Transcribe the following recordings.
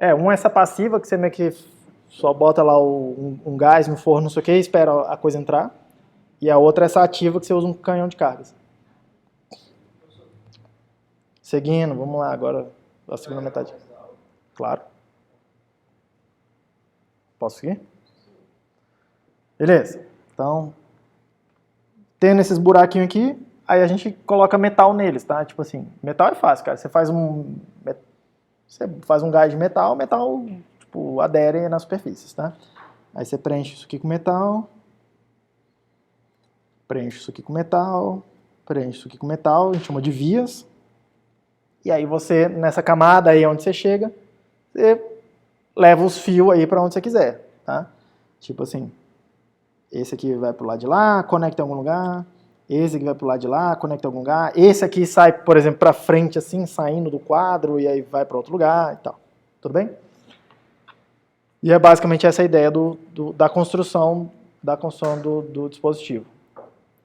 Uma é essa passiva, que você meio que só bota lá um gás no forno, não sei o que, e espera a coisa entrar. E a outra é essa ativa, que você usa um canhão de cargas. Seguindo, vamos lá, agora a segunda metade. Claro. Posso seguir? Beleza. Então, tendo esses buraquinhos aqui, aí a gente coloca metal neles, tá? Tipo assim, metal é fácil, cara. Você faz um gás de metal, o metal, tipo, adere nas superfícies, tá? Aí você preenche isso aqui com metal, preenche isso aqui com metal, preenche isso aqui com metal, a gente chama de vias. E aí você, nessa camada aí onde você chega, você leva os fios aí para onde você quiser, tá? Tipo assim, esse aqui vai pro lado de lá, conecta em algum lugar. Esse aqui vai pro lado de lá, conecta em algum lugar. Esse aqui sai, por exemplo, para frente assim, saindo do quadro, e aí vai para outro lugar e tal. Tudo bem? E é basicamente essa a ideia da construção do dispositivo.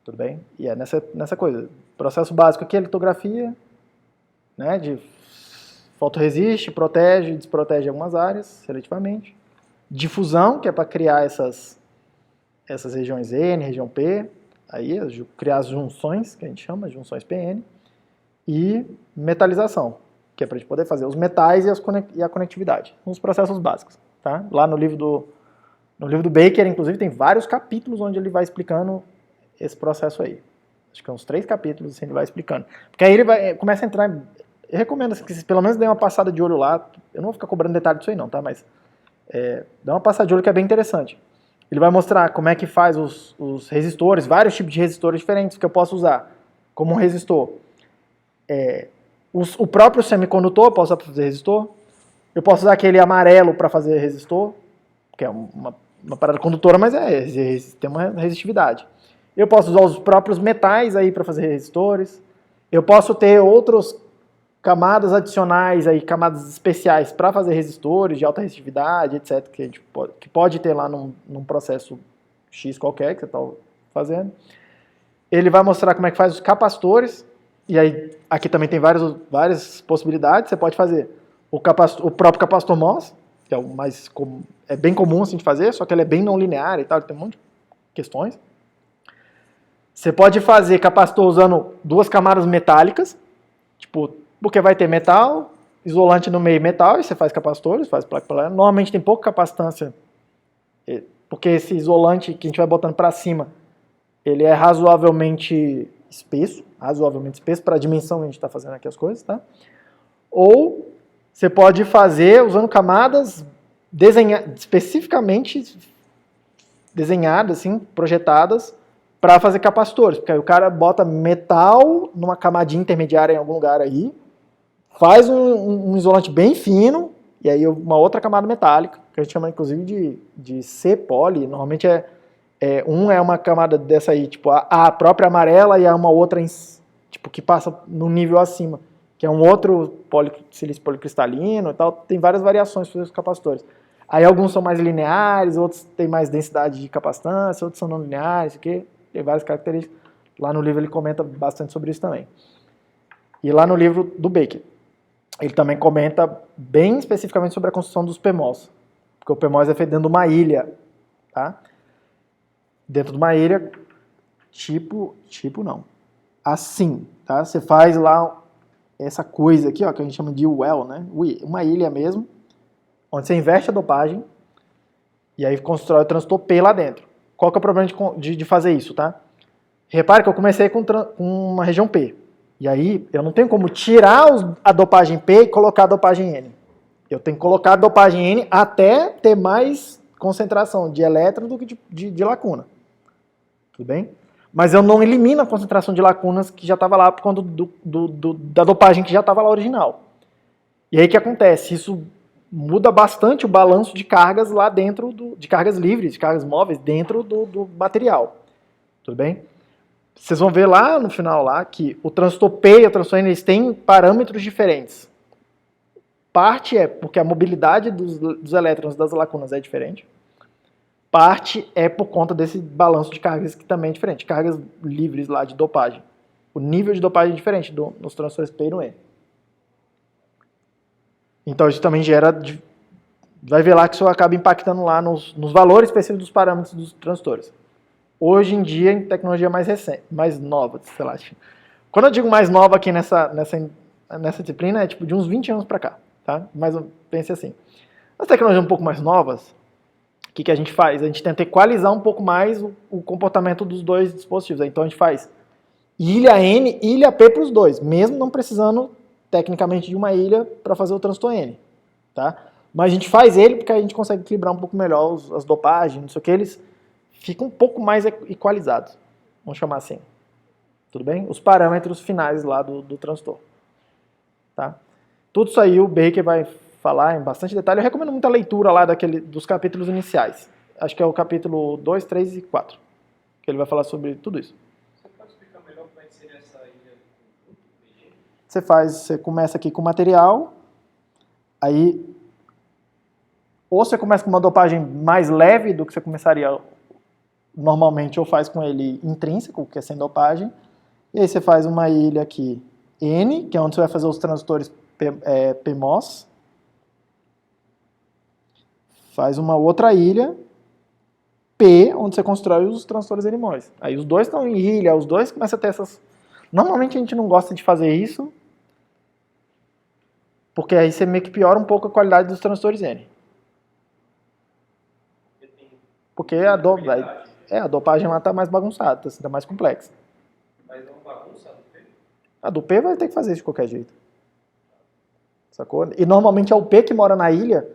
Tudo bem? E é nessa coisa. Processo básico aqui é litografia, né, de fotorresiste, protege, desprotege algumas áreas, seletivamente. Difusão, que é para criar essas regiões N, região P, aí criar as junções, que a gente chama, junções PN, e metalização, que é para a gente poder fazer os metais e a conectividade, os processos básicos. Tá? Lá no livro do Baker, inclusive, tem vários capítulos onde ele vai explicando esse processo aí. Acho que é uns 3 capítulos, assim, ele vai explicando. Porque aí ele começa a entrar... Eu recomendo que vocês pelo menos dêem uma passada de olho lá. Eu não vou ficar cobrando detalhe disso aí não, tá? Mas dá uma passada de olho que é bem interessante. Ele vai mostrar como é que faz os resistores, vários tipos de resistores diferentes que eu posso usar como um resistor. O próprio semicondutor eu posso usar para fazer resistor. Eu posso usar aquele amarelo para fazer resistor, que é uma parada condutora, mas tem uma resistividade. Eu posso usar os próprios metais aí para fazer resistores. Eu posso ter outras camadas adicionais, aí, camadas especiais para fazer resistores de alta resistividade, etc., que pode ter lá num processo X qualquer que você está fazendo. Ele vai mostrar como é que faz os capacitores, e aí aqui também tem várias possibilidades. Você pode fazer o próprio capacitor MOS, que é o mais comum, é bem comum assim de fazer, só que ele é bem não linear e tal, tem um monte de questões. Você pode fazer capacitor usando 2 camadas metálicas, tipo, porque vai ter metal, isolante no meio metal, e você faz capacitores, faz placa paralelo. Normalmente tem pouca capacitância, porque esse isolante que a gente vai botando para cima, ele é razoavelmente espesso para a dimensão que a gente está fazendo aqui as coisas, tá? Ou você pode fazer usando camadas especificamente desenhadas, assim, projetadas, para fazer capacitores, porque aí o cara bota metal numa camadinha intermediária em algum lugar aí, faz um isolante bem fino, e aí uma outra camada metálica, que a gente chama inclusive de C-poly, normalmente é uma camada dessa aí, tipo a própria amarela, e uma outra tipo, que passa no nível acima, que é um outro silício policristalino e tal, tem várias variações para os capacitores. Aí alguns são mais lineares, outros têm mais densidade de capacitância, outros são não lineares, tem várias características. Lá no livro ele comenta bastante sobre isso também. E lá no livro do Baker, ele também comenta bem especificamente sobre a construção dos PMOS, porque o PMOS é feito dentro de uma ilha, tá? Dentro de uma ilha, tipo não, assim, tá? Você faz lá essa coisa aqui, ó, que a gente chama de well, né? Uma ilha mesmo, onde você inverte a dopagem e aí constrói o transistor P lá dentro. Qual que é o problema de fazer isso, tá? Repare que eu comecei com uma região P. E aí eu não tenho como tirar a dopagem P e colocar a dopagem N. Eu tenho que colocar a dopagem N até ter mais concentração de elétrons do que de lacuna. Tudo bem? Mas eu não elimino a concentração de lacunas que já estava lá por conta da dopagem que já estava lá original. E aí o que acontece? Isso muda bastante o balanço de cargas lá dentro, de cargas livres, de cargas móveis, dentro do material. Tudo bem? Vocês vão ver lá no final lá que o transistor P e o transistor N eles têm parâmetros diferentes. Parte é porque a mobilidade dos elétrons das lacunas é diferente. Parte é por conta desse balanço de cargas que também é diferente. Cargas livres lá de dopagem. O nível de dopagem é diferente nos transistores P e no N. Então isso também gera vai ver lá que isso acaba impactando lá nos valores específicos dos parâmetros dos transistores. Hoje em dia, em tecnologia mais recente, mais nova, sei lá. Quando eu digo mais nova aqui nessa disciplina, é tipo de uns 20 anos para cá, tá? Mas pense assim. As tecnologias um pouco mais novas, o que a gente faz? A gente tenta equalizar um pouco mais o comportamento dos dois dispositivos. Então a gente faz ilha N e ilha P para os dois, mesmo não precisando tecnicamente de uma ilha para fazer o transistor N, tá? Mas a gente faz ele porque a gente consegue equilibrar um pouco melhor as dopagens, não sei o que, eles ficam um pouco mais equalizados, vamos chamar assim. Tudo bem? Os parâmetros finais lá do transistor. Tá? Tudo isso aí o Baker vai falar em bastante detalhe. Eu recomendo muita leitura lá dos capítulos iniciais. Acho que é o capítulo 2, 3 e 4. Que ele vai falar sobre tudo isso. Você pode explicar melhor como é que seria essa ilha do conjunto? Você começa aqui com material, aí ou você começa com uma dopagem mais leve do que você começaria normalmente, ou faz com ele intrínseco, que é sem dopagem, e aí você faz uma ilha aqui N, que é onde você vai fazer os transistores PMOS, faz uma outra ilha P, onde você constrói os transistores NMOS. Aí os dois estão em ilha, os dois começam a ter essas... Normalmente a gente não gosta de fazer isso, porque aí você meio que piora um pouco a qualidade dos transistores N. Porque a dopagem lá está mais bagunçada, está mais complexa. Mas não bagunça do P? A do P vai ter que fazer isso de qualquer jeito. Sacou? E normalmente é o P que mora na ilha,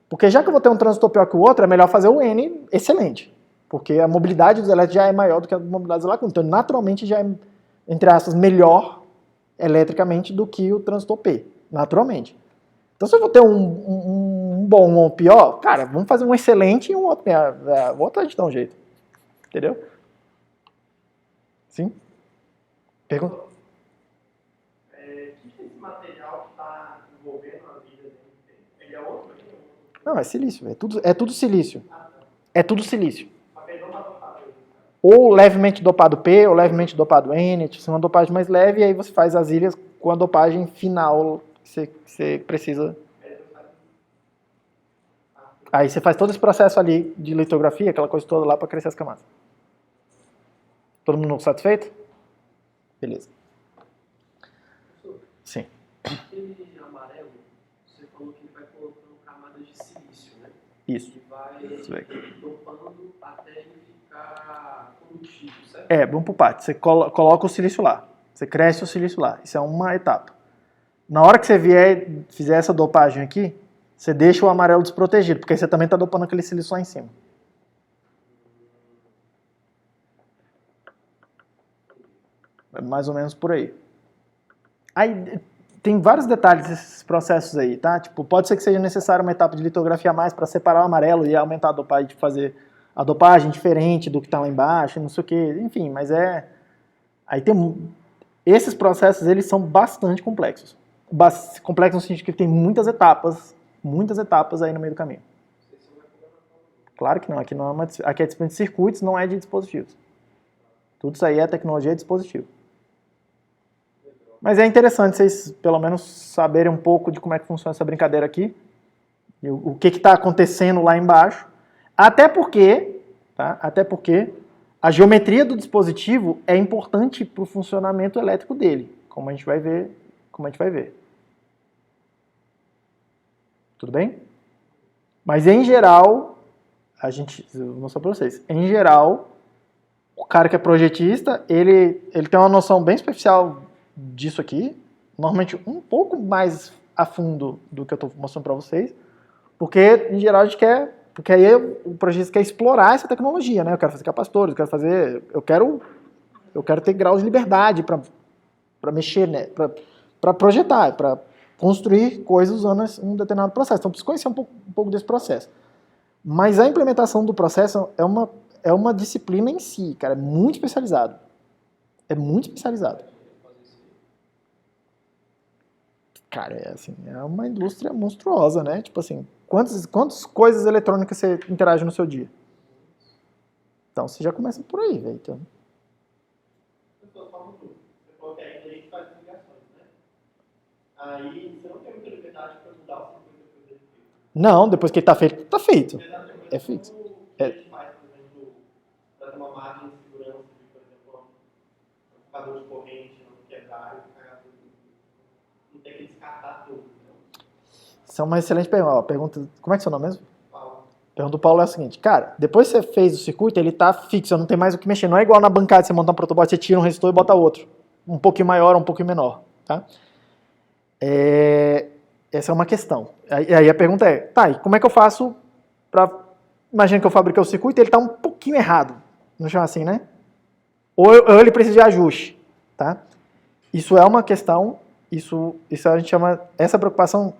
porque já que eu vou ter um transistor pior que o outro, é melhor fazer o N excelente. Porque a mobilidade dos elétrons já é maior do que a mobilidade dos elétrons. Então, naturalmente, já é, entre aspas, melhor eletricamente do que o transistor P. Naturalmente. Então, se eu vou ter um bom ou um pior, cara, vamos fazer um excelente e um outro. O outro a gente dá um jeito. Entendeu? Sim? Pergunta? O que esse material que está envolvendo a vida dele? Ele é outro? Não, é silício. É tudo silício. É tudo silício. Papel. Ou levemente dopado P, ou levemente dopado N, tipo, uma dopagem mais leve, e aí você faz as ilhas com a dopagem final que você precisa. Aí você faz todo esse processo ali de litografia, aquela coisa toda lá para crescer as camadas. Todo mundo satisfeito? Beleza. Sim. Aquele amarelo, você falou que ele vai colocando camadas de silício, né? Isso. E vai dopando até ele ficar condutível, certo? Vamos por parte. Você coloca o silício lá. Você cresce o silício lá. Isso é uma etapa. Na hora que você fizer essa dopagem aqui, você deixa o amarelo desprotegido, porque aí você também está dopando aquele silício lá em cima. É mais ou menos por aí. Aí tem vários detalhes desses processos aí, tá? Tipo, pode ser que seja necessário uma etapa de litografia a mais para separar o amarelo e aumentar a dopagem, de fazer a dopagem diferente do que está lá embaixo, não sei o que, enfim, mas aí tem esses processos, eles são bastante complexos. Complexos no sentido que tem muitas etapas aí no meio do caminho. Claro que não, aqui aqui é disciplina de circuitos, não é de dispositivos. Tudo isso aí é tecnologia de dispositivo. Mas é interessante vocês, pelo menos, saberem um pouco de como é que funciona essa brincadeira aqui. E o que está acontecendo lá embaixo. Até porque a geometria do dispositivo é importante para o funcionamento elétrico dele, como a gente vai ver. Tudo bem? Mas, em geral, eu vou mostrar para vocês. Em geral, o cara que é projetista, ele tem uma noção bem superficial disso aqui, normalmente um pouco mais a fundo do que eu estou mostrando para vocês, porque em geral a gente quer, porque aí o projetista quer explorar essa tecnologia, né? Eu quero fazer capacitores, eu quero ter graus de liberdade para mexer, né? Para projetar, para construir coisas usando um determinado processo. Então preciso conhecer um pouco desse processo. Mas a implementação do processo é uma disciplina em si, cara, é muito especializado. É muito especializado. Cara, é uma indústria monstruosa, né? Tipo assim, quantas coisas eletrônicas você interage no seu dia? Então você já começa por aí, velho. Então. Você falou que a gente faz ligações, né? Aí você não tem muita liberdade para mudar o circuito depois dele. Não, depois que ele tá feito, tá feito. É fixo. O que a gente faz, por exemplo, para ter uma margem de segurança, por exemplo, um amplificador de corrente, não quebrar e cagar tudo. Não tem que descartar tudo. Entendeu? Isso é uma excelente pergunta. Ó, pergunta. Como é que é o seu nome mesmo? Fala. A pergunta do Paulo é a seguinte, cara, depois que você fez o circuito, ele tá fixo, não tem mais o que mexer. Não é igual na bancada, você montar um protoboard, você tira um resistor e bota outro. Um pouquinho maior, um pouquinho menor. Tá? Essa é uma questão. Aí a pergunta é, tá, e como é que eu faço para... Imagina que eu fabriquei o circuito e ele está um pouquinho errado. Não chama assim, né? Ou ele precisa de ajuste. Tá? Isso é uma questão, isso a gente chama... Essa preocupação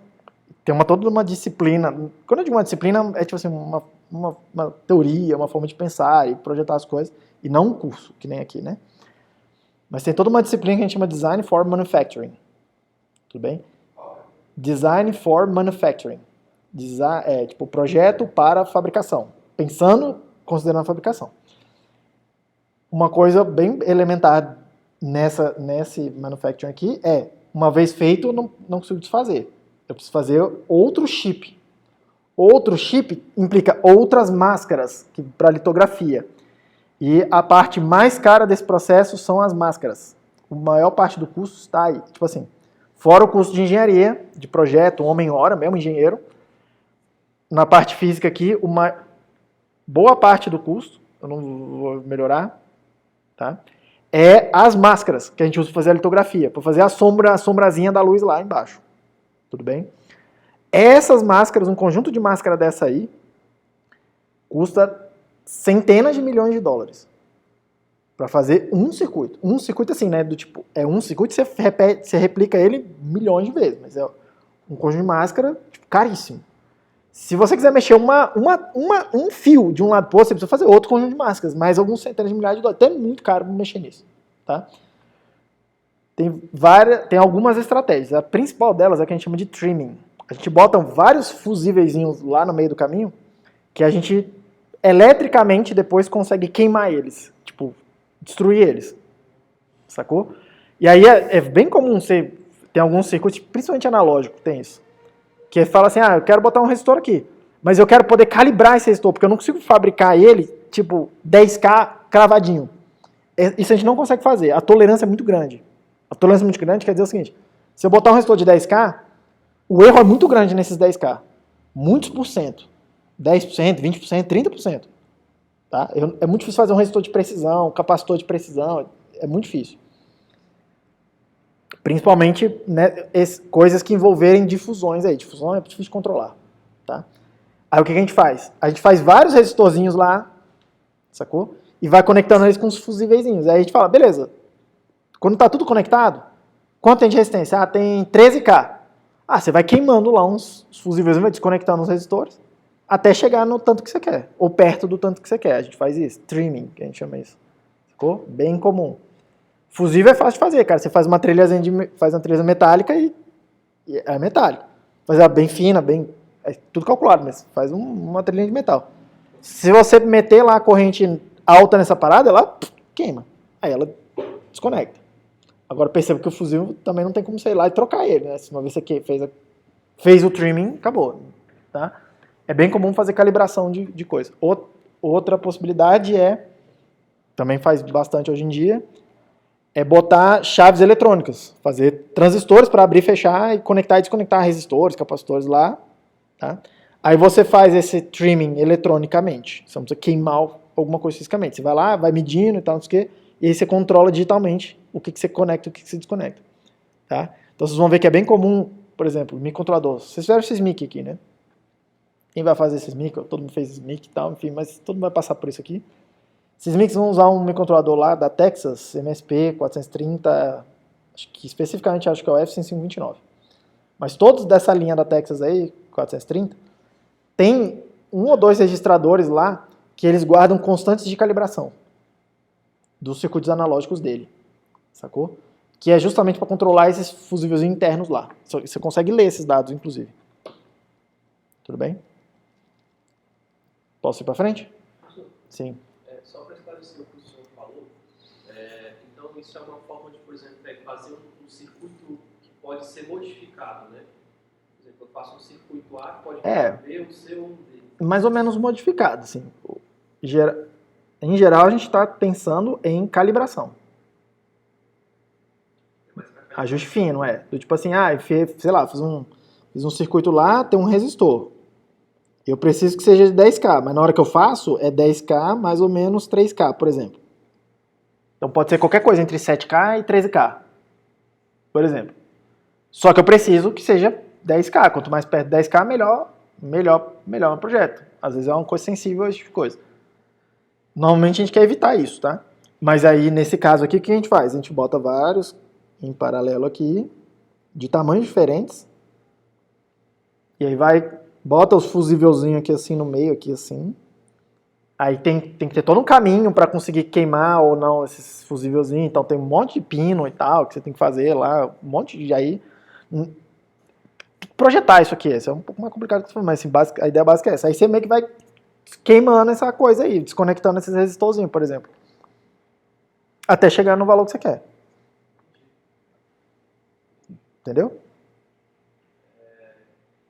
tem toda uma disciplina. Quando eu digo uma disciplina, é tipo assim, uma teoria, uma forma de pensar e projetar as coisas, e não um curso, que nem aqui, né? Mas tem toda uma disciplina que a gente chama Design for Manufacturing. Tudo bem? Design for Manufacturing. Tipo, projeto para fabricação. Pensando, considerando a fabricação. Uma coisa bem elementar nesse manufacturing aqui é, uma vez feito, eu não consigo desfazer. Eu preciso fazer outro chip. Outro chip implica outras máscaras para litografia. E a parte mais cara desse processo são as máscaras. A maior parte do custo está aí. Tipo assim, fora o custo de engenharia, de projeto, homem-hora, mesmo engenheiro. Na parte física aqui, uma boa parte do custo, eu não vou melhorar, tá? É as máscaras que a gente usa para fazer a litografia, para fazer a sombrazinha da luz lá embaixo. Tudo bem? Essas máscaras, um conjunto de máscara dessa aí, custa centenas de milhões de dólares para fazer um circuito. Um circuito assim, né? Do tipo, é um circuito, você replica ele milhões de vezes, mas é um conjunto de máscara tipo, caríssimo. Se você quiser mexer um fio de um lado para o outro, você precisa fazer outro conjunto de máscaras, mais alguns centenas de milhares de dólares. Então é muito caro mexer nisso. Tá? Tem algumas estratégias. A principal delas é a que a gente chama de trimming. A gente bota vários fusíveis lá no meio do caminho que a gente eletricamente depois consegue queimar eles. Tipo, destruir eles. Sacou? E aí é bem comum você... Tem alguns circuitos, principalmente analógico, tem isso. Que fala assim, eu quero botar um resistor aqui, mas eu quero poder calibrar esse resistor, porque eu não consigo fabricar ele, tipo, 10K cravadinho. Isso a gente não consegue fazer. A tolerância é muito grande. A tolerância muito grande quer dizer o seguinte, se eu botar um resistor de 10K, o erro é muito grande nesses 10K. Muitos por cento. 10%, 20%, 30%. Tá? É muito difícil fazer um resistor de precisão, capacitor de precisão, é muito difícil. Principalmente, né, coisas que envolverem difusões aí. Difusão é difícil de controlar. Tá? Aí o que a gente faz? A gente faz vários resistorzinhos lá, sacou? E vai conectando eles com os fusíveiszinhos. Aí a gente fala, beleza, quando está tudo conectado, quanto tem de resistência? Tem 13K. Você vai queimando lá uns fusíveis, vai desconectando os resistores, até chegar no tanto que você quer, ou perto do tanto que você quer. A gente faz isso, trimming, que a gente chama isso. Ficou bem comum. Fusível é fácil de fazer, cara. Você faz uma trilhazinha faz uma trilha metálica e é metálico. Faz ela bem fina, é tudo calculado, mas faz uma trilha de metal. Se você meter lá a corrente alta nessa parada, ela queima. Aí ela desconecta. Agora perceba que o fusível também não tem como você ir lá e trocar ele, né? Se uma vez você fez o trimming, acabou. Tá? É bem comum fazer calibração de coisa. Outra possibilidade também faz bastante hoje em dia, é botar chaves eletrônicas, fazer transistores para abrir, fechar e conectar e desconectar resistores, capacitores lá. Tá? Aí você faz esse trimming eletronicamente. Você não precisa queimar alguma coisa fisicamente. Você vai lá, vai medindo e tal, não sei o quê, e aí você controla digitalmente o que você conecta e o que você desconecta. Tá? Então vocês vão ver que é bem comum, por exemplo, microcontrolador. Vocês fizeram esses mic aqui, né? Quem vai fazer esses mic? Todo mundo fez esses mic e tal, enfim, mas todo mundo vai passar por isso aqui. Esses mics vão usar um microcontrolador lá da Texas, MSP 430, especificamente acho que é o F5529. Mas todos dessa linha da Texas aí, 430, tem um ou dois registradores lá que eles guardam constantes de calibração dos circuitos analógicos dele, sacou? Que é justamente para controlar esses fusíveis internos lá. Você consegue ler esses dados, inclusive. Tudo bem? Posso ir para frente? Sim. Só para esclarecer o que o senhor falou, então isso é uma forma de, por exemplo, fazer um circuito que pode ser modificado, né? Por exemplo, eu faço um circuito A que pode É. B, o C ou um D. Mais ou menos modificado, assim. Em geral, a gente está pensando em calibração. Mas pra cá, Ajuste fino, é. Do tipo assim, sei lá, fiz um circuito lá, tem um resistor. Eu preciso que seja de 10K, mas na hora que eu faço é 10K mais ou menos 3K, por exemplo. Então pode ser qualquer coisa entre 7K e 13K, por exemplo. Só que eu preciso que seja 10K. Quanto mais perto de 10K, melhor no projeto. Às vezes é uma coisa sensível a esse tipo de coisa. Normalmente a gente quer evitar isso, tá? Mas aí, nesse caso aqui, o que a gente faz? A gente bota vários em paralelo aqui, de tamanhos diferentes. E aí bota os fusívelzinhos aqui assim no meio, aqui assim. Aí tem que ter todo um caminho para conseguir queimar ou não esses fusívelzinhos. Então tem um monte de pino e tal que você tem que fazer lá, um monte de aí. Projetar isso aqui, isso é um pouco mais complicado que você falou, mas assim, a ideia básica é essa. Aí você meio que vai queimando essa coisa aí, desconectando esses resistorzinhos, por exemplo. Até chegar no valor que você quer. Entendeu?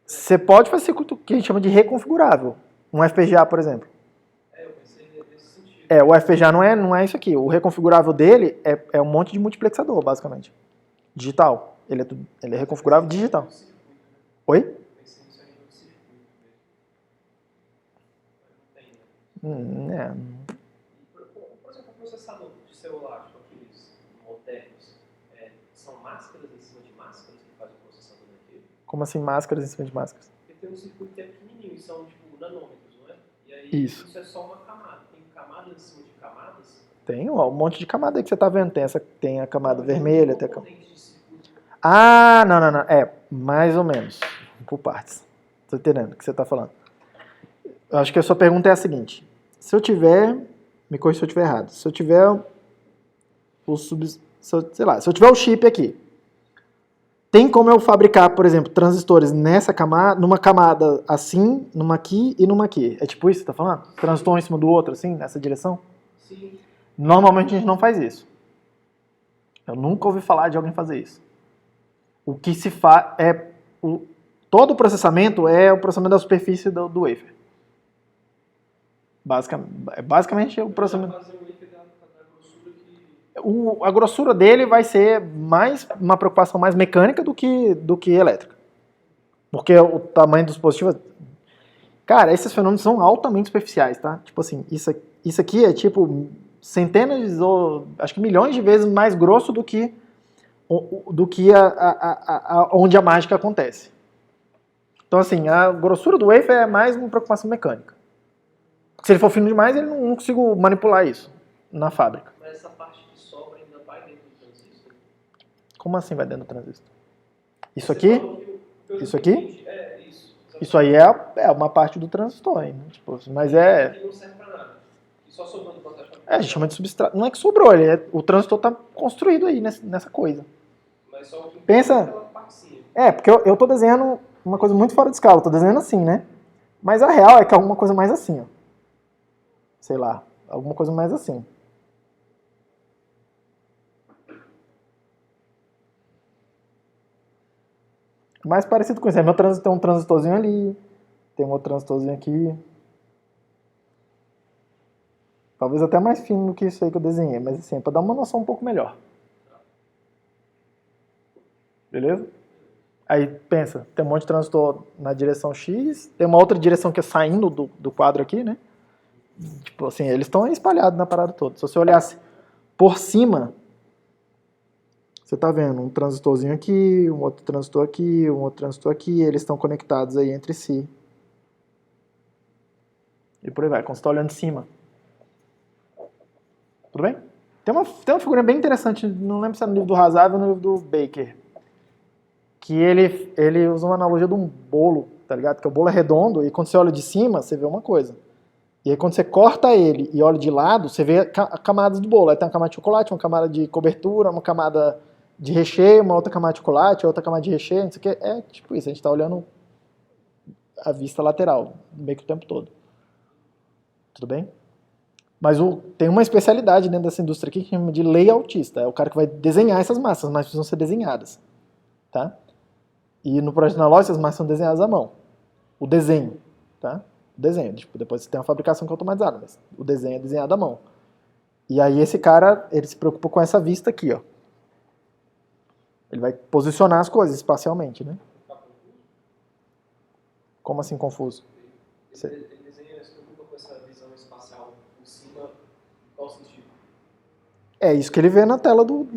Você pode fazer circuito que a gente chama de reconfigurável. Um FPGA, por exemplo. eu pensei nesse sentido. O FPGA não é isso aqui. O reconfigurável dele é um monte de multiplexador, basicamente. Digital. Ele é reconfigurável digital. Oi? Pensei nisso aí no circuito mesmo. Mas não tem, né? Por exemplo, o processador de celular, tipo aqueles modernos, são máscaras em cima de máscaras que fazem o processador daquele? Como assim, máscaras em cima de máscaras? Porque tem um circuito que é pequenininho e são tipo nanômetros, não é? E aí Isso. é só uma camada. Tem camadas em cima de camadas. Tem um monte de camada aí que você tá vendo. Tem a camada vermelha, tem a camada... Componentes de circuito. Ah, não. Mais ou menos. Por partes. Tô entendendo o que você tá falando. Eu acho que a sua pergunta é a seguinte. Se eu tiver... Me corrija se eu estiver errado. Se eu tiver se eu tiver o chip aqui, tem como eu fabricar, por exemplo, transistores nessa camada, numa camada assim, numa aqui e numa aqui. É tipo isso que você tá falando? Transistor um em cima do outro, assim, nessa direção? Sim. Normalmente a gente não faz isso. Eu nunca ouvi falar de alguém fazer isso. O que se faz é... Todo o processamento é o processamento da superfície do wafer. Basicamente o processamento... Fazer um wafer da grossura que... A grossura dele vai ser mais uma preocupação mais mecânica do que elétrica. Porque o tamanho dos dispositivo... Cara, esses fenômenos são altamente superficiais, tá? Tipo assim, isso aqui é tipo centenas ou acho que milhões de vezes mais grosso do que onde a mágica acontece. Então assim, a grossura do wafer é mais uma preocupação mecânica. Se ele for fino demais, eu não consigo manipular isso na fábrica. Mas essa parte que sobra ainda vai dentro do transistor? Como assim vai dentro do transistor? Isso Você aqui? falou que Isso aqui? Isso. Isso aí é uma parte do transistor, hein? Tipo, mas é... Que não serve pra nada. E só sobrando pra trás. A gente chama de substrato. Não é que sobrou, o transistor está construído aí nessa coisa. Mas só o que Pensa- é aquela partezinha. Porque eu tô desenhando uma coisa muito fora de escala, eu tô desenhando assim, né? Mas a real é que é alguma coisa mais assim, ó. Sei lá, alguma coisa mais assim. Mais parecido com isso. Meu transistor tem um transistorzinho ali, tem um outro transistorzinho aqui. Talvez até mais fino do que isso aí que eu desenhei, mas assim, é pra dar uma noção um pouco melhor. Beleza? Aí pensa, tem um monte de transistor na direção X, tem uma outra direção que é saindo do quadro aqui, né? Tipo assim, eles estão espalhados na parada toda. Se você olhasse por cima, você tá vendo um transistorzinho aqui, um outro transistor aqui, um outro transistor aqui, e eles estão conectados aí entre si. E por aí vai, quando você tá olhando de cima. Tudo bem? Tem uma figura bem interessante, não lembro se é no livro do Hazard ou no livro do Baker, que ele usa uma analogia de um bolo, tá ligado? Que o bolo é redondo e quando você olha de cima, você vê uma coisa. E aí quando você corta ele e olha de lado, você vê camadas do bolo. Aí tem uma camada de chocolate, uma camada de cobertura, uma camada de recheio, uma outra camada de chocolate, outra camada de recheio, não sei o que. É tipo isso, a gente está olhando a vista lateral, meio que o tempo todo. Tudo bem? Mas tem uma especialidade dentro dessa indústria aqui que chama de layoutista. É o cara que vai desenhar essas massas, mas precisam ser desenhadas. Tá? E no projeto analógico, as máquinas são desenhadas à mão. O desenho, tá? O desenho. Tipo, depois você tem uma fabricação que é automatizada, mas o desenho é desenhado à mão. E aí esse cara, ele se preocupa com essa vista aqui, ó. Ele vai posicionar as coisas espacialmente, né? Como assim confuso? Ele desenha, se preocupa com essa visão espacial por cima, qual sentido? É isso que ele vê na tela do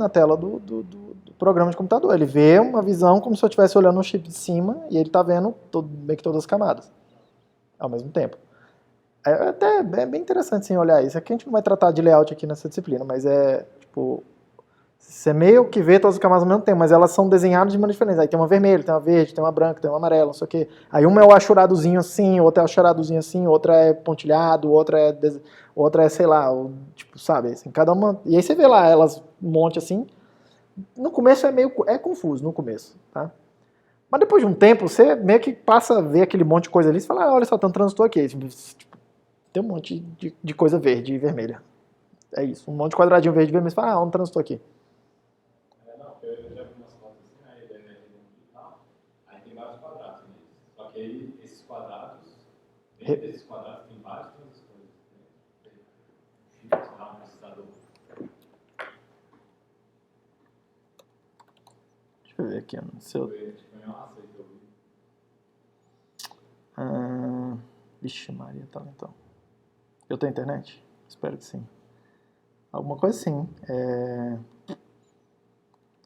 programa de computador. Ele vê uma visão como se eu estivesse olhando um chip de cima e ele está vendo meio que todas as camadas ao mesmo tempo. É bem interessante sim, olhar isso. Aqui a gente não vai tratar de layout aqui nessa disciplina, mas é tipo... Você meio que vê todas as camadas ao mesmo tempo, mas elas são desenhadas de maneira diferente. Aí tem uma vermelha, tem uma verde, tem uma branca, tem uma amarela, não sei o quê. Aí uma é o achuradozinho assim, outra é o achuradozinho assim, outra é pontilhado, outra é sei lá, tipo, sabe? Assim, cada uma... E aí você vê lá elas um monte assim. No começo é confuso, no começo, tá? Mas depois de um tempo, você meio que passa a ver aquele monte de coisa ali, você fala, olha só, tem um transistor aqui. Tipo, tem um monte de coisa verde e vermelha. É isso, um monte de quadradinho verde e vermelho, você fala, um transistor aqui. Eu já vi umas fotos assim, aí ele e tal. Aí tem vários quadrados neles. Só que aí, esses quadrados, dentro desses quadrados tem vários transistores. Tem um processador. Deixa eu ver aqui no seu... Vixe Maria, tá então. Eu tenho internet? Espero que sim. Alguma coisa assim.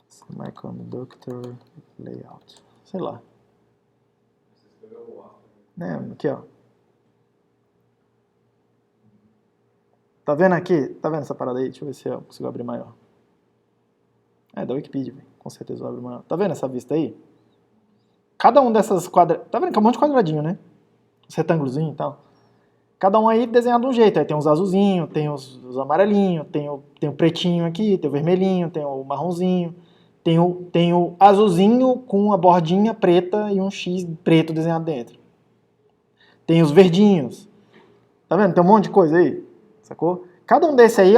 Semiconductor layout. Sei lá. Aqui, ó. Tá vendo aqui? Tá vendo essa parada aí? Deixa eu ver se eu consigo abrir maior. É da Wikipedia, com certeza eu abro maior. Tá vendo essa vista aí? Cada um dessas quadradinhos... Tá vendo que é um monte de quadradinho, né? Os retângulozinhos e tal. Cada um aí desenhado de um jeito. Aí tem os azulzinhos, tem os amarelinhos, tem o pretinho aqui, tem o vermelhinho, tem o marronzinho. Tem o azulzinho com uma bordinha preta e um X preto desenhado dentro. Tem os verdinhos. Tá vendo? Tem um monte de coisa aí. Sacou? Cada um desse aí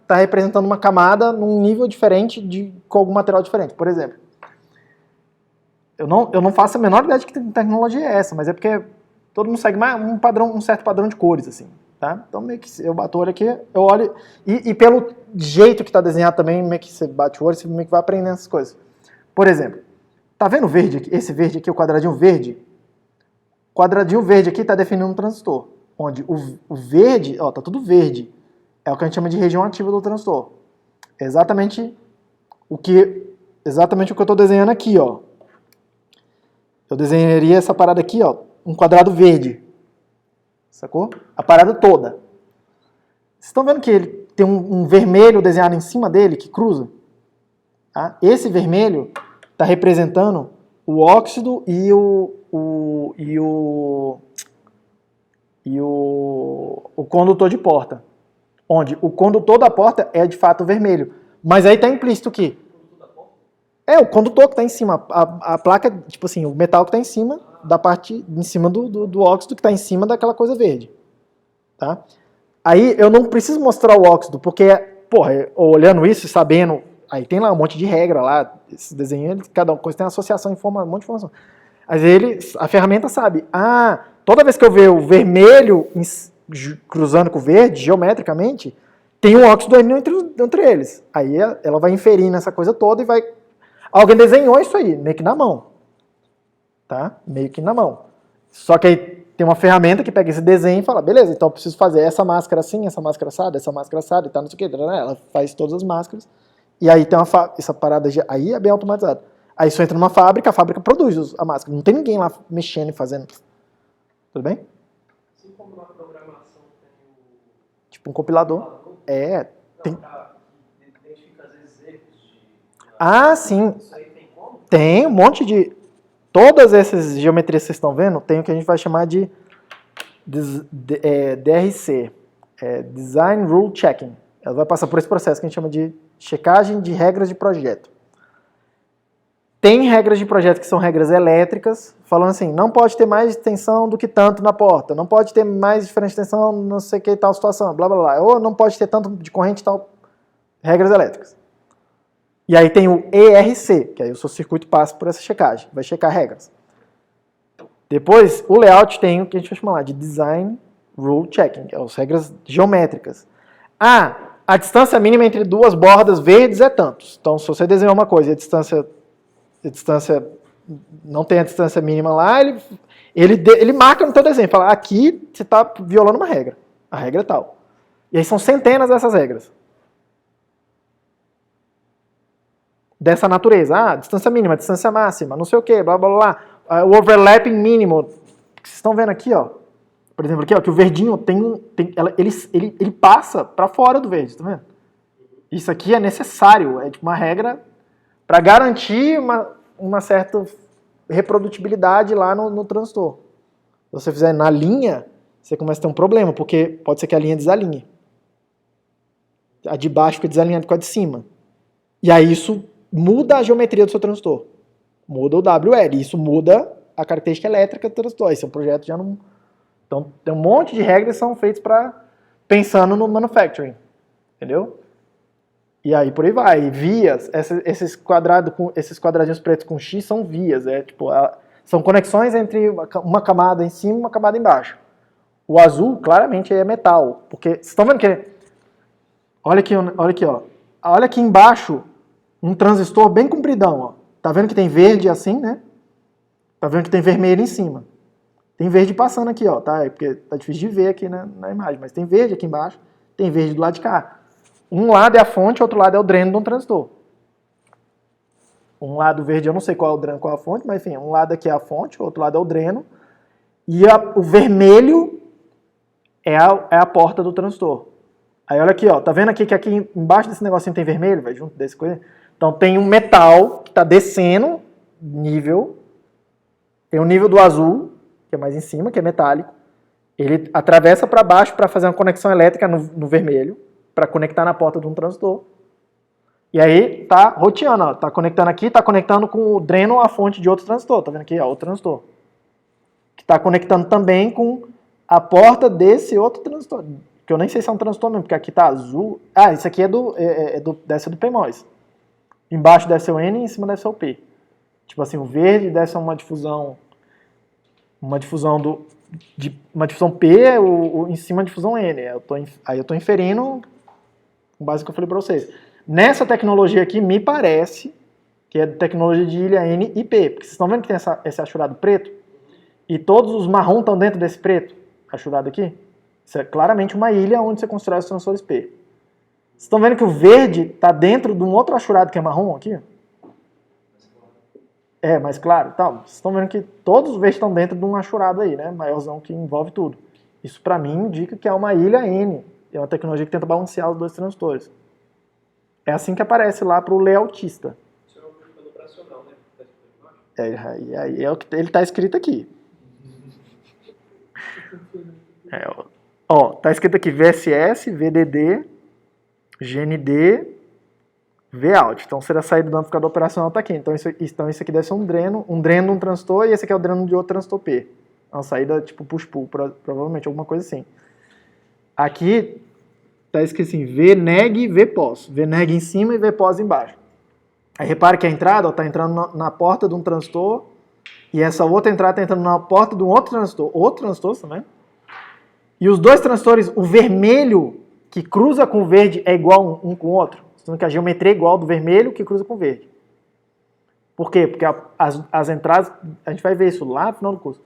tá representando uma camada num nível diferente com algum material diferente. Por exemplo, eu não faço a menor ideia de que tecnologia é essa, mas é porque todo mundo segue um certo padrão de cores, assim. Tá? Então, meio que eu bato o olho aqui, eu olho, e pelo jeito que está desenhado também, meio que você bate o olho, você meio que vai aprendendo essas coisas. Por exemplo, tá vendo o verde aqui, esse verde aqui, o quadradinho verde? O quadradinho verde aqui está definindo um transistor, onde o verde, ó, tá tudo verde, é o que a gente chama de região ativa do transistor. É exatamente o que eu estou desenhando aqui, ó. Eu desenharia essa parada aqui, ó, um quadrado verde. Sacou? A parada toda. Vocês estão vendo que ele tem um vermelho desenhado em cima dele, que cruza? Tá? Esse vermelho está representando o óxido e o condutor de porta. Onde o condutor da porta é de fato vermelho. Mas aí está implícito que... É, o condutor que está em cima. A placa, tipo assim, o metal que está em cima da parte, em cima do óxido que está em cima daquela coisa verde. Tá? Aí eu não preciso mostrar o óxido, porque, porra, olhando isso e sabendo, aí tem lá um monte de regra lá, esse desenho, cada coisa tem uma associação, um monte de informação. Mas a ferramenta sabe, toda vez que eu ver o vermelho cruzando com o verde, geometricamente, tem um óxido entre eles. Aí ela vai inferir nessa coisa toda e vai... Alguém desenhou isso aí, meio que na mão. Tá? Meio que na mão. Só que aí tem uma ferramenta que pega esse desenho e fala, beleza, então eu preciso fazer essa máscara assim, essa máscara assada e tal, não sei o que. Ela faz todas as máscaras. E aí tem essa parada, aí é bem automatizado. Aí você entra numa fábrica, a fábrica produz a máscara. Não tem ninguém lá mexendo e fazendo. Tudo bem? Assim como na programação tem o... Tipo um compilador. Tem... Identifica às vezes erros de... Sim. Isso aí tem como? Tem um monte de... Todas essas geometrias que vocês estão vendo, tem o que a gente vai chamar de DRC, Design Rule Checking. Ela vai passar por esse processo que a gente chama de checagem de regras de projeto. Tem regras de projeto que são regras elétricas, falando assim, não pode ter mais tensão do que tanto na porta, não pode ter mais diferença de tensão, não sei o que, tal situação, blá blá blá, ou não pode ter tanto de corrente, tal. Regras elétricas. E aí tem o ERC, que aí o seu circuito passa por essa checagem, vai checar regras. Depois, o layout tem o que a gente vai chamar de Design Rule Checking, que são as regras geométricas. A distância mínima entre duas bordas verdes é tantos. Então, se você desenhar uma coisa e a distância não tem a distância mínima lá, ele marca no teu desenho, fala, aqui você está violando uma regra. A regra é tal. E aí são centenas dessas regras. Dessa natureza. Distância mínima, distância máxima, não sei o que, blá, blá, blá. O overlapping mínimo. Vocês estão vendo aqui, ó. Por exemplo, aqui, ó, que o verdinho ele passa para fora do verde, tá vendo? Isso aqui é necessário, é tipo uma regra para garantir uma certa reprodutibilidade lá no transistor. Se você fizer na linha, você começa a ter um problema, porque pode ser que a linha desalinhe. A de baixo fica desalinhada com a de cima. E aí isso muda a geometria do seu transistor. Muda o WL. Isso muda a característica elétrica do transistor. Esse é um projeto já não... Então, tem um monte de regras que são feitas pensando no manufacturing. Entendeu? E aí, por aí vai. Vias, esses quadradinhos pretos com X são vias. São conexões entre uma camada em cima e uma camada embaixo. O azul, claramente, é metal. Porque, vocês estão vendo que... Olha aqui, ó. Olha aqui embaixo, um transistor bem compridão, ó. Tá vendo que tem verde assim, né? Tá vendo que tem vermelho em cima. Tem verde passando aqui, ó, tá? Porque tá difícil de ver aqui na imagem, mas tem verde aqui embaixo, tem verde do lado de cá. Um lado é a fonte, outro lado é o dreno de um transistor. Um lado verde, eu não sei qual é o dreno, qual é a fonte, mas enfim, um lado aqui é a fonte, outro lado é o dreno. E o vermelho é a porta do transistor. Aí olha aqui, ó, tá vendo aqui que aqui embaixo desse negocinho tem vermelho, vai junto desse coisa? Então tem um metal que está descendo nível, tem o nível do azul, que é mais em cima, que é metálico, ele atravessa para baixo para fazer uma conexão elétrica no vermelho, para conectar na porta de um transistor. E aí tá roteando, ó, tá conectando aqui, tá conectando com o dreno à fonte de outro transistor, tá vendo aqui, ó, outro transistor. Que tá conectando também com a porta desse outro transistor, que eu nem sei se é um transistor mesmo, porque aqui tá azul. Isso aqui desce do PMOS. Embaixo desce o N e em cima desce o P. Tipo assim, o verde desce uma difusão P, em cima a difusão N. Aí eu tô inferindo com base no que eu falei para vocês. Nessa tecnologia aqui, me parece que é tecnologia de ilha N e P. Porque vocês estão vendo que tem esse achurado preto? E todos os marrom estão dentro desse preto, achurado aqui? Isso é claramente uma ilha onde você constrói os transistores P. Vocês estão vendo que o verde está dentro de um outro achurado que é marrom aqui? É, mais claro. Então, vocês estão vendo que todos os verdes estão dentro de um achurado aí, né? Maiorzão que envolve tudo. Isso para mim indica que é uma ilha N. É uma tecnologia que tenta balancear os dois transistores. É assim que aparece lá para o layoutista. Isso é um plano operacional, né? Aí é o que ele está escrito aqui. Tá escrito aqui VSS, VDD, GND, Vout. Então, será saída do amplificador operacional está aqui. Então, isso aqui deve ser um dreno de um transistor e esse aqui é o dreno de outro transistor P. É uma saída tipo push-pull, provavelmente, alguma coisa assim. Aqui está escrito assim, VNEG, VPOS. VNEG em cima e VPOS embaixo. Aí repare que a entrada está entrando na porta de um transistor e essa outra entrada está entrando na porta de um outro transistor. Outro transistor também. E os dois transistores, o vermelho que cruza com o verde é igual um com o outro. Sendo que a geometria é igual do vermelho que cruza com o verde. Por quê? Porque as entradas, a gente vai ver isso lá no final do curso.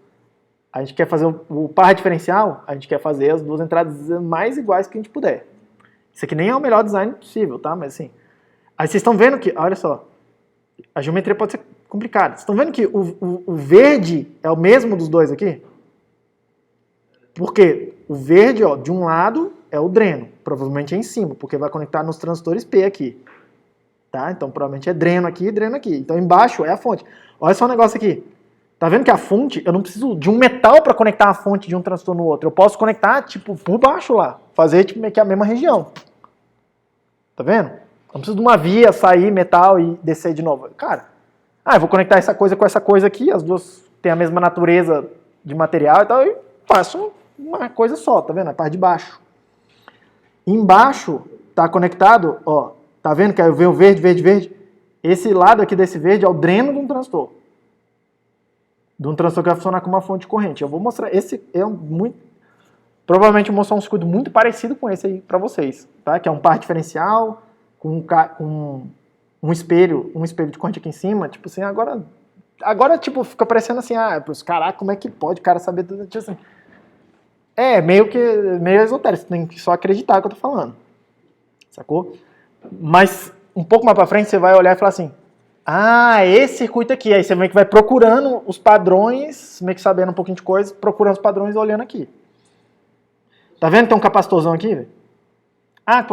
A gente quer fazer o par diferencial, a gente quer fazer as duas entradas mais iguais que a gente puder. Isso aqui nem é o melhor design possível, tá? Mas assim, aí vocês estão vendo que, olha só, a geometria pode ser complicada. Vocês estão vendo que o verde é o mesmo dos dois aqui? Por quê? O verde, ó, de um lado é o dreno, provavelmente é em cima, porque vai conectar nos transistores P aqui. Tá? Então provavelmente é dreno aqui e dreno aqui. Então embaixo é a fonte. Olha só um negócio aqui. Tá vendo que a fonte, eu não preciso de um metal para conectar a fonte de um transistor no outro. Eu posso conectar, tipo, por baixo lá. Fazer, tipo, meio que a mesma região. Tá vendo? Eu não preciso de uma via, sair metal e descer de novo. Cara, eu vou conectar essa coisa com essa coisa aqui, as duas têm a mesma natureza de material e tal, e faço uma coisa só, tá vendo? A parte de baixo. Embaixo tá conectado, ó, tá vendo que aí eu vejo verde, verde, verde? Esse lado aqui desse verde é o dreno de um transistor. De um transistor que vai funcionar como uma fonte de corrente. Eu vou mostrar, esse é provavelmente vou mostrar um circuito muito parecido com esse aí para vocês, tá? Que é um par diferencial, com um espelho de corrente aqui em cima, tipo assim, agora tipo, fica parecendo assim, caraca, como é que pode o cara saber tudo tipo assim. Meio esotérico, você tem que só acreditar que eu tô falando. Sacou? Mas um pouco mais pra frente você vai olhar e falar assim, esse circuito aqui, aí você meio que vai procurando os padrões, meio que sabendo um pouquinho de coisa, procurando os padrões e olhando aqui. Tá vendo que tem um capacitorzão aqui, velho?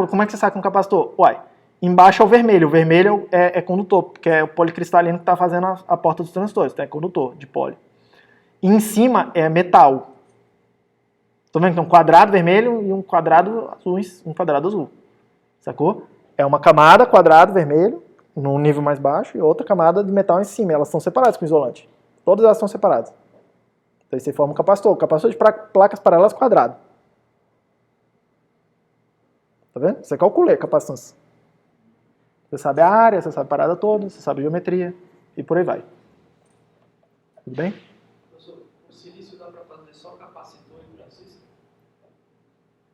Como é que você sabe que é um capacitor? Uai, embaixo é o vermelho é condutor, porque é o policristalino que está fazendo a porta dos transistores, tá? É condutor de poli. E em cima é metal. Tá vendo que tem um quadrado vermelho e um quadrado azul, sacou? É uma camada quadrado vermelho, num nível mais baixo, e outra camada de metal em cima, elas estão separadas com isolante. Todas elas estão separadas. Então aí você forma um capacitor de placas paralelas quadrado. Tá vendo? Você calcula a capacitância. Você sabe a área, você sabe a parada toda, você sabe a geometria e por aí vai. Tudo bem? Professor, o silício dá para fazer só capacitor e transistor?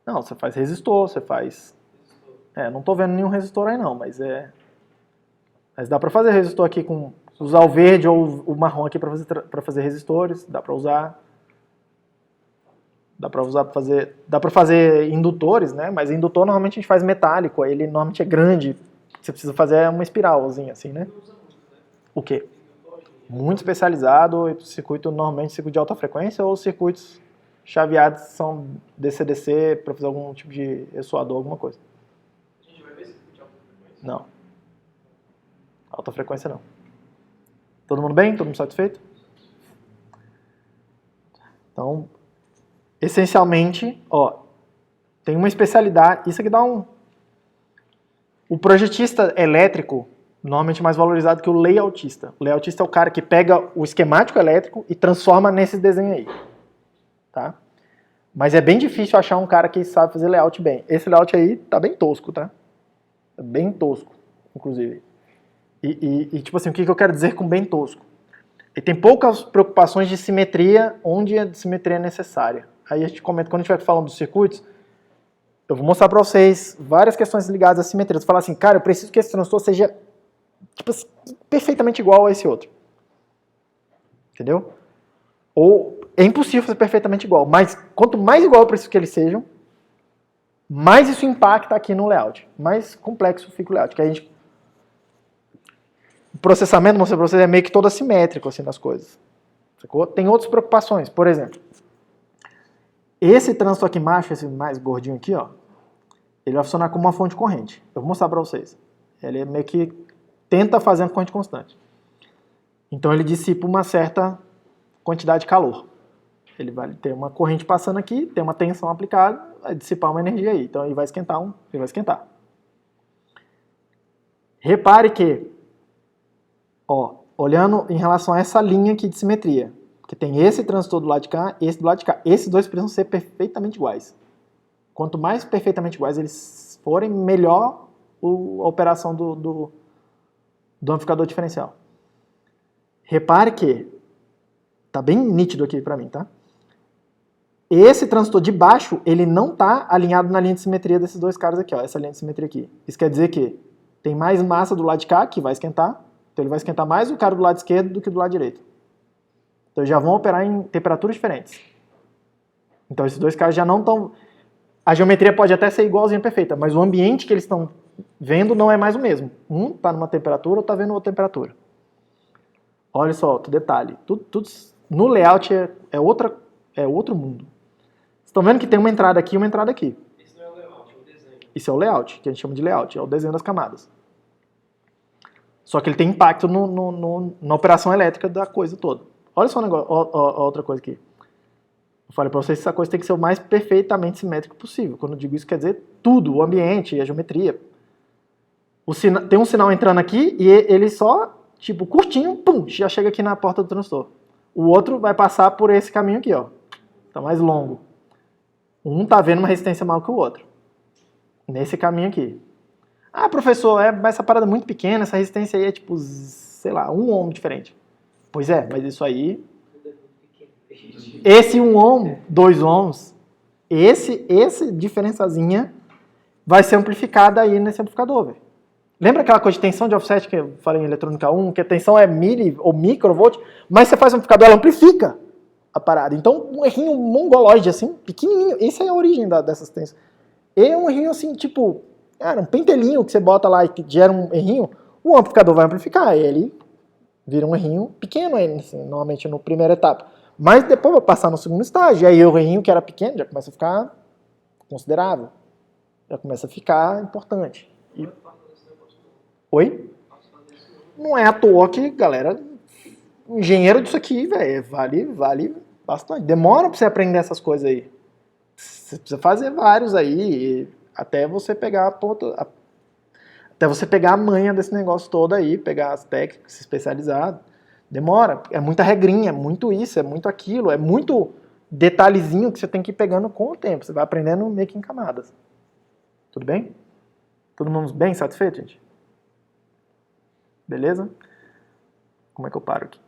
Não, você faz resistor, você faz... não tô vendo nenhum resistor aí não, mas dá para fazer resistor aqui com... Usar o verde ou o marrom aqui para fazer resistores, dá para usar... Dá para fazer indutores, né? Mas indutor normalmente a gente faz metálico, aí ele normalmente é grande. Você precisa fazer uma espiralzinha assim, né? O quê? Muito especializado, circuito normalmente circuito de alta frequência ou circuitos chaveados são DC-DC para fazer algum tipo de ressoador, alguma coisa. A gente vai ver circuito de alta frequência? Não. Alta frequência não. Todo mundo bem? Todo mundo satisfeito? Então, essencialmente, tem uma especialidade, isso aqui dá o projetista elétrico, normalmente mais valorizado que o layoutista. O layoutista é o cara que pega o esquemático elétrico e transforma nesse desenho aí. Tá? Mas é bem difícil achar um cara que sabe fazer layout bem. Esse layout aí tá bem tosco, tá? Tá bem tosco, inclusive. E tipo assim, o que eu quero dizer com bem tosco? Ele tem poucas preocupações de simetria, onde a simetria é necessária. Aí a gente comenta, quando a gente vai falando dos circuitos, eu vou mostrar para vocês várias questões ligadas à simetria. Você fala assim, cara, eu preciso que esse transistor seja tipo, perfeitamente igual a esse outro. Entendeu? Ou é impossível fazer perfeitamente igual, mas quanto mais igual eu preciso que eles sejam, mais isso impacta aqui no layout. Mais complexo fica o layout. Que o processamento, mostrei para vocês, é meio que todo assimétrico assim, das coisas. Sacou? Tem outras preocupações. Por exemplo, esse transistor aqui macho, esse mais gordinho aqui, ele vai funcionar como uma fonte de corrente. Eu vou mostrar para vocês. Ele é meio que tenta fazer uma corrente constante. Então ele dissipa uma certa quantidade de calor. Ele vai ter uma corrente passando aqui, tem uma tensão aplicada, vai dissipar uma energia aí. Então ele vai esquentar. Repare que, olhando em relação a essa linha aqui de simetria, que tem esse transistor do lado de cá e esse do lado de cá. Esses dois precisam ser perfeitamente iguais. Quanto mais perfeitamente iguais eles forem, melhor a operação do amplificador diferencial. Repare que, tá bem nítido aqui para mim, tá? Esse transistor de baixo, ele não está alinhado na linha de simetria desses dois caras aqui, essa linha de simetria aqui. Isso quer dizer que tem mais massa do lado de cá, que vai esquentar, então ele vai esquentar mais o cara do lado esquerdo do que do lado direito. Então eles já vão operar em temperaturas diferentes. Então esses dois caras já não estão... A geometria pode até ser igualzinha perfeita, mas o ambiente que eles estão vendo não é mais o mesmo. Um está numa temperatura, outro está vendo outra temperatura. Olha só, que detalhe. Tudo no layout é outro mundo. Vocês estão vendo que tem uma entrada aqui e uma entrada aqui. Esse não é o layout, é o desenho. Isso é o layout, que a gente chama de layout, é o desenho das camadas. Só que ele tem impacto na operação elétrica da coisa toda. Olha só um negócio, outra coisa aqui. Eu falei para vocês que essa coisa tem que ser o mais perfeitamente simétrico possível. Quando eu digo isso, quer dizer tudo, o ambiente, a geometria. Tem um sinal entrando aqui e ele só, tipo, curtinho, pum, já chega aqui na porta do transistor. O outro vai passar por esse caminho aqui, Tá mais longo. Um tá vendo uma resistência maior que o outro. Nesse caminho aqui. Ah, professor, essa parada é muito pequena, essa resistência aí é tipo, sei lá, 1 ohm diferente. Pois é, mas isso aí... Esse 1 ohm, 2 ohms, esse diferençazinha vai ser amplificada aí nesse amplificador, velho. Lembra aquela coisa de tensão de offset que eu falei em eletrônica 1, que a tensão é milli ou microvolt, mas você faz um amplificador, ela amplifica a parada. Então, um errinho mongoloide assim, pequenininho, essa é a origem dessas tensões. E um errinho assim, tipo, cara, um pentelinho que você bota lá e que gera um errinho, o amplificador vai amplificar, ele vira um errinho pequeno, assim, normalmente na primeira etapa. Mas depois vai passar no segundo estágio, e aí o errinho que era pequeno já começa a ficar considerável, já começa a ficar importante. E... Oi? Não é à toa que, galera, engenheiro disso aqui, velho, vale bastante. Demora pra você aprender essas coisas aí. Você precisa fazer vários aí, até você pegar até você pegar a manha desse negócio todo aí, pegar as técnicas, se especializar. Demora, é muita regrinha, é muito isso, é muito aquilo, é muito detalhezinho que você tem que ir pegando com o tempo. Você vai aprendendo meio que em camadas. Tudo bem? Todo mundo bem satisfeito, gente? Beleza? Como é que eu paro aqui?